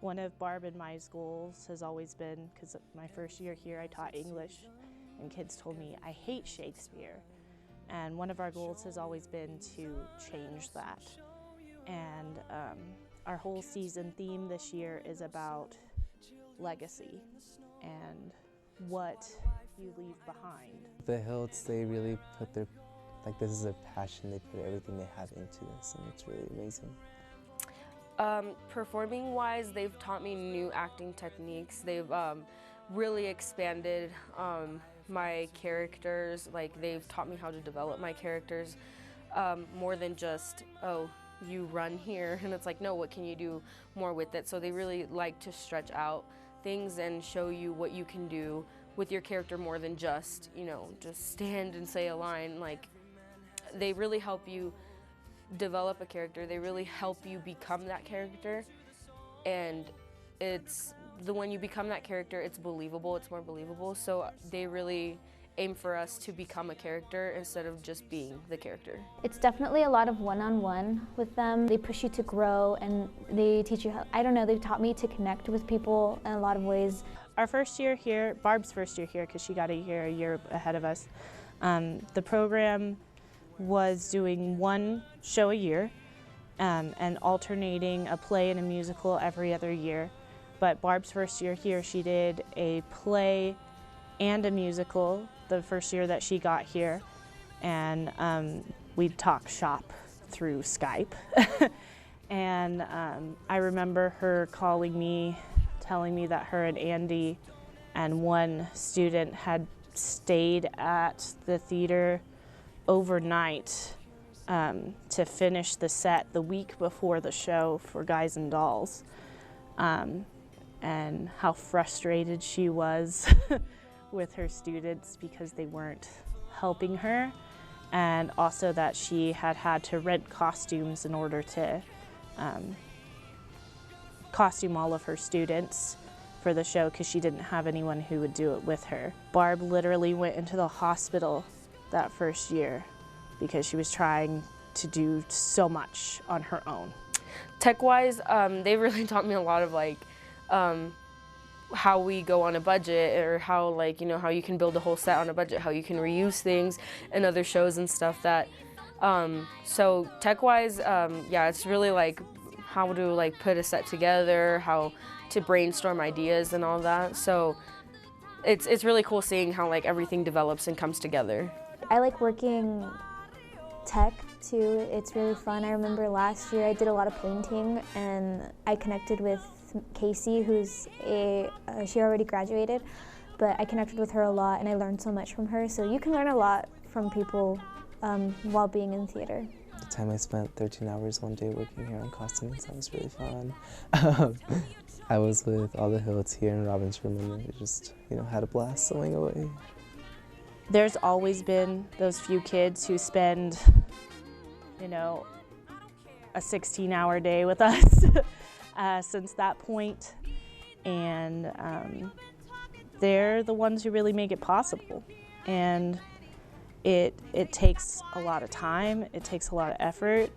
One of Barb and my goals has always been, because my first year here I taught English and kids told me I hate Shakespeare. And one of our goals has always been to change that. And our whole season theme this year is about legacy and what you leave behind. The Hilts, they really put their, this is a passion, they put everything they have into this, and it's really amazing. Performing-wise, they've taught me new acting techniques. They've really expanded my characters. They've taught me how to develop my characters more than just, oh, you run here, and it's like, no, what can you do more with it? So they really like to stretch out things and show you what you can do with your character more than just, just stand and say a line. They really help you develop a character. They really help you become that character, and when you become that character, it's believable, it's more believable. So they really aim for us to become a character instead of just being the character. It's definitely a lot of one-on-one with them. They push you to grow, and they teach you they've taught me to connect with people in a lot of ways. Our first year here, Barb's first year here, because she got a year ahead of us, the program was doing one show a year and alternating a play and a musical every other year. But Barb's first year here, she did a play and a musical the first year that she got here, and we'd talk shop through Skype. And I remember her calling me, telling me that her and Andy and one student had stayed at the theater overnight to finish the set the week before the show for Guys and Dolls, and how frustrated she was with her students because they weren't helping her, and also that she had to rent costumes in order to costume all of her students for the show because she didn't have anyone who would do it with her. Barb literally went into the hospital that first year because she was trying to do so much on her own. Tech-wise, they really taught me a lot of how we go on a budget, or how how you can build a whole set on a budget, how you can reuse things in other shows and stuff. So tech-wise, yeah, it's really how to put a set together, how to brainstorm ideas and all that. So it's really cool seeing how everything develops and comes together. I like working tech too. It's really fun. I remember last year I did a lot of painting, and I connected with Casey, who's she already graduated, but I connected with her a lot, and I learned so much from her. So you can learn a lot from people while being in theater. The time I spent 13 hours one day working here on costumes, that was really fun. I was with all the Hilts here in Robin's room, and we just, had a blast sewing away. There's always been those few kids who spend, a 16-hour day with us since that point, and they're the ones who really make it possible. And it takes a lot of time, it takes a lot of effort,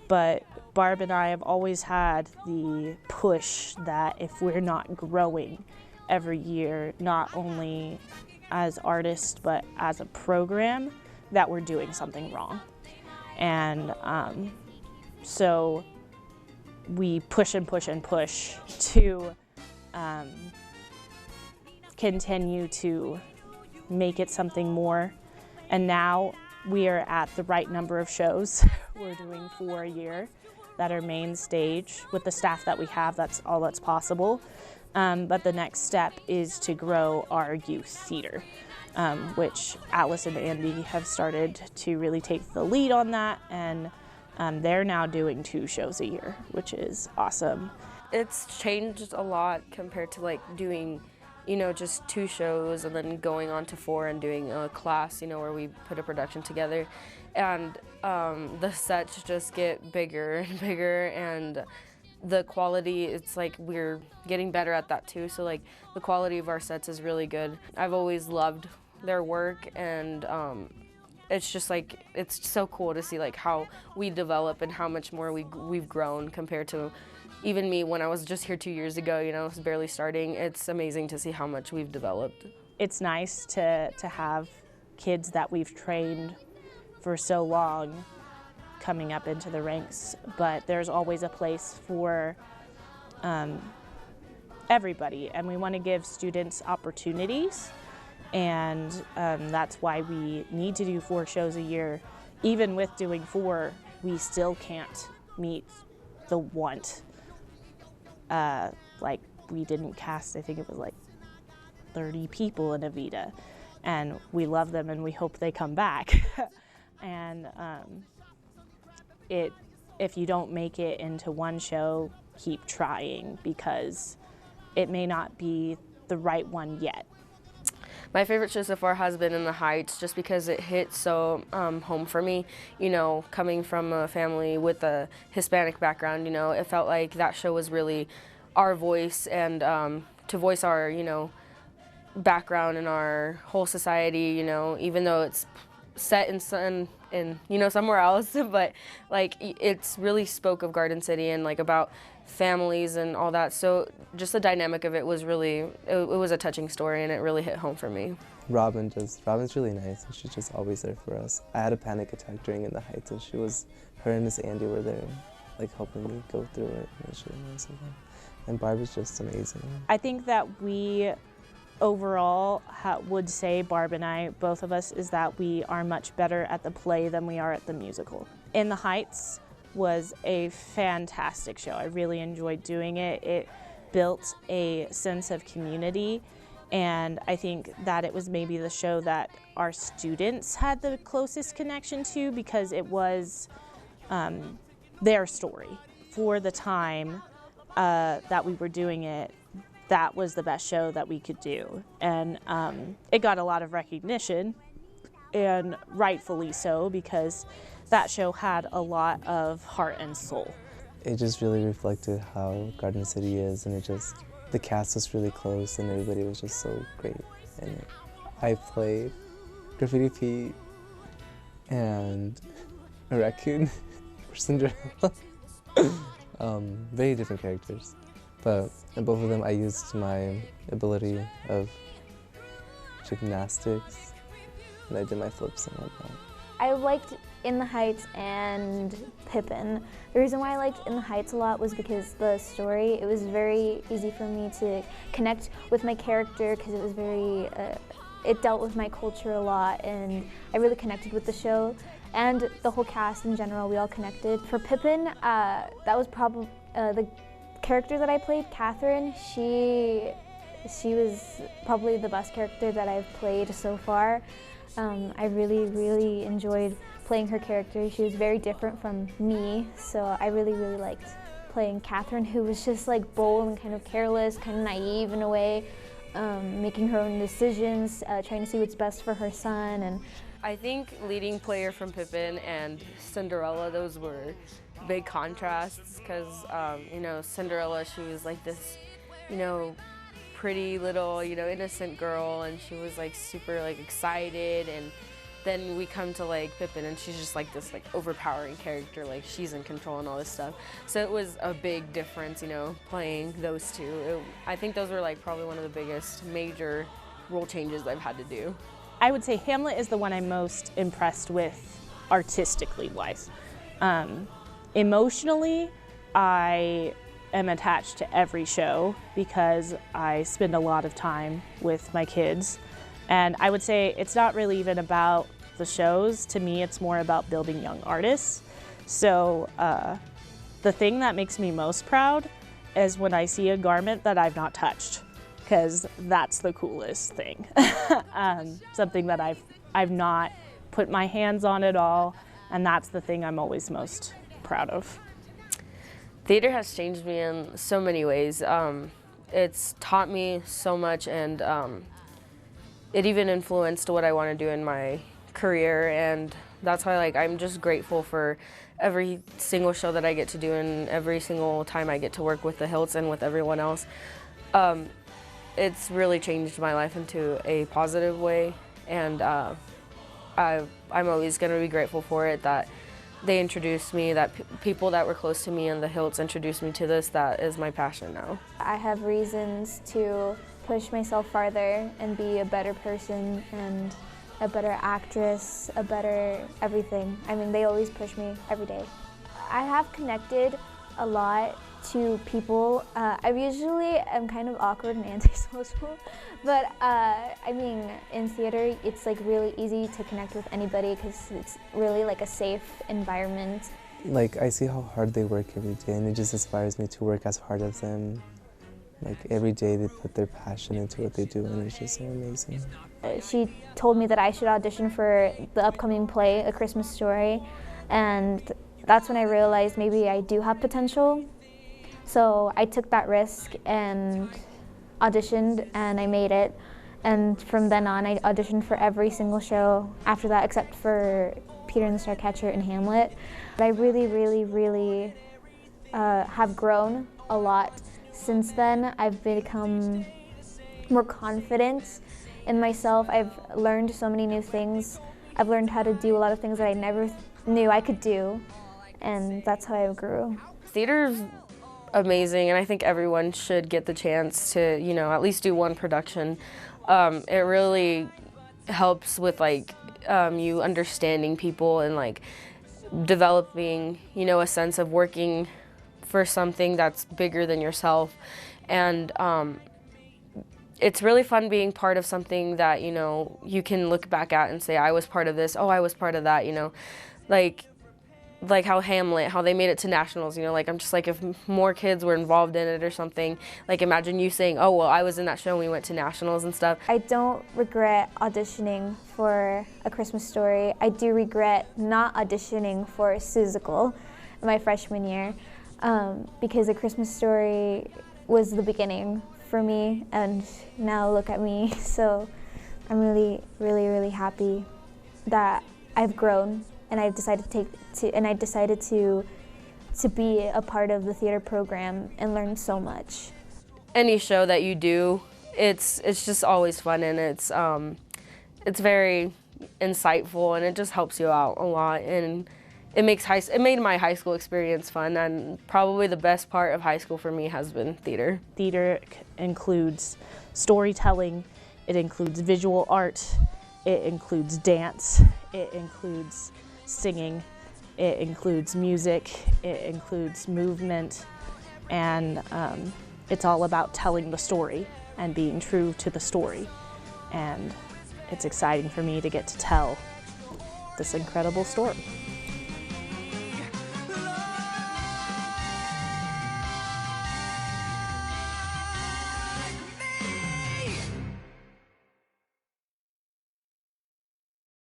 but Barb and I have always had the push that if we're not growing every year, not only as artists but as a program, that we're doing something wrong. And so we push and push and push to continue to make it something more. And now we are at the right number of shows. We're doing 4 a year that are main stage. With the staff that we have, that's all that's possible. But the next step is to grow our youth theater, which Alice and Andy have started to really take the lead on that, and they're now doing 2 shows a year, which is awesome. It's changed a lot compared to doing, just 2 shows and then going on to 4 and doing a class, where we put a production together. And the sets just get bigger and bigger, and the quality, it's we're getting better at that too. So the quality of our sets is really good. I've always loved their work, and it's just like, it's so cool to see like how we develop and how much more we've grown compared to even me when I was just here 2 years ago, you know, I was barely starting. It's amazing to see how much we've developed. It's nice to have kids that we've trained for so long coming up into the ranks, but there's always a place for everybody, and we want to give students opportunities, and that's why we need to do 4 shows a year. Even with doing 4, we still can't meet the want. Like, we didn't cast, I think it was like 30 people in Evita, and we love them and we hope they come back. And if you don't make it into one show, keep trying, because it may not be the right one yet. My favorite show so far has been In the Heights, just because it hit so home for me. You know, coming from a family with a Hispanic background, you know, it felt like that show was really our voice, and to voice our, you know, background in our whole society, you know, even though it's set in you know, somewhere else, but like it's really spoke of Garden City and like about families and all that. So just the dynamic of it was really, it was a touching story, and it really hit home for me. Robin's really nice, and she's just always there for us. I had a panic attack during In the Heights, and her and Miss Andy were there, like helping me go through it. And it was really nice of them. And Barb is just amazing. I think that we overall would say, Barb and I, both of us, is that we are much better at the play than we are at the musical. In the Heights was a fantastic show. I really enjoyed doing it. It built a sense of community, and I think that it was maybe the show that our students had the closest connection to, because it was their story. For the time that we were doing it, that was the best show that we could do. And it got a lot of recognition, and rightfully so, because that show had a lot of heart and soul. It just really reflected how Garden City is, and the cast was really close, and everybody was just so great in it. I played Graffiti Pete and a raccoon for Cinderella. Very different characters. But in both of them, I used my ability of gymnastics, and I did my flips and whatnot. I liked In the Heights and Pippin. The reason why I liked In the Heights a lot was because the story, it was very easy for me to connect with my character, because it was very, it dealt with my culture a lot, and I really connected with the show. And the whole cast in general, we all connected. For Pippin, that was probably the character that I played, Catherine. She was probably the best character that I've played so far. I really, really enjoyed playing her character. She was very different from me, so I really, really liked playing Catherine, who was just like bold and kind of careless, kind of naive in a way, making her own decisions, trying to see what's best for her son. And I think leading player from Pippin and Cinderella, those were big contrasts, because you know, Cinderella, she was like this, you know, pretty little, you know, innocent girl, and she was like super like excited, and then we come to like Pippin, and she's just like this like overpowering character, like she's in control and all this stuff. So it was a big difference, you know, playing those two. I think those were like probably one of the biggest major role changes I've had to do. I would say Hamlet is the one I'm most impressed with artistically wise. Emotionally, I am attached to every show because I spend a lot of time with my kids. And I would say it's not really even about the shows. To me, it's more about building young artists. So the thing that makes me most proud is when I see a garment that I've not touched, because that's the coolest thing. Something that I've not put my hands on at all, and that's the thing I'm always most proud of. Theater has changed me in so many ways. It's taught me so much, and it even influenced what I want to do in my career, and that's why I'm just grateful for every single show that I get to do and every single time I get to work with the Hilts and with everyone else. It's really changed my life into a positive way, and I'm always going to be grateful for it, that they introduced me, that people that were close to me in the Hilts introduced me to this. That is my passion now. I have reasons to push myself farther and be a better person and a better actress, a better everything. I mean, they always push me every day. I have connected a lot to people. I usually am kind of awkward and antisocial, but I mean, in theater, it's like really easy to connect with anybody because it's really like a safe environment. Like, I see how hard they work every day, and it just inspires me to work as hard as them. Like, every day they put their passion into what they do, and it's just so amazing. She told me that I should audition for the upcoming play, A Christmas Story, and that's when I realized maybe I do have potential. So I took that risk and auditioned, and I made it. And from then on, I auditioned for every single show after that, except for Peter and the Starcatcher and Hamlet. But I really, really, really have grown a lot since then. I've become more confident in myself. I've learned so many new things. I've learned how to do a lot of things that I never knew I could do, and that's how I grew. Theater's amazing, and I think everyone should get the chance to, you know, at least do one production. It really helps with like you understanding people and like developing, you know, a sense of working for something that's bigger than yourself. And it's really fun being part of something that, you know, you can look back at and say, I was part of this, oh, I was part of that, you know, like how Hamlet, how they made it to nationals, you know, like I'm just like, if more kids were involved in it or something, like imagine you saying, oh, well, I was in that show and we went to nationals and stuff. I don't regret auditioning for A Christmas Story. I do regret not auditioning for Seussical my freshman year because A Christmas Story was the beginning for me, and now look at me. So I'm really, really, really happy that I've grown, and I decided to be a part of the theater program and learn so much. Any show that you do, it's just always fun, and it's very insightful, and it just helps you out a lot, and it made my high school experience fun, and probably the best part of high school for me has been theater. Theater includes storytelling, it includes visual art, it includes dance, it includes singing, it includes music, it includes movement, and it's all about telling the story and being true to the story. And it's exciting for me to get to tell this incredible story.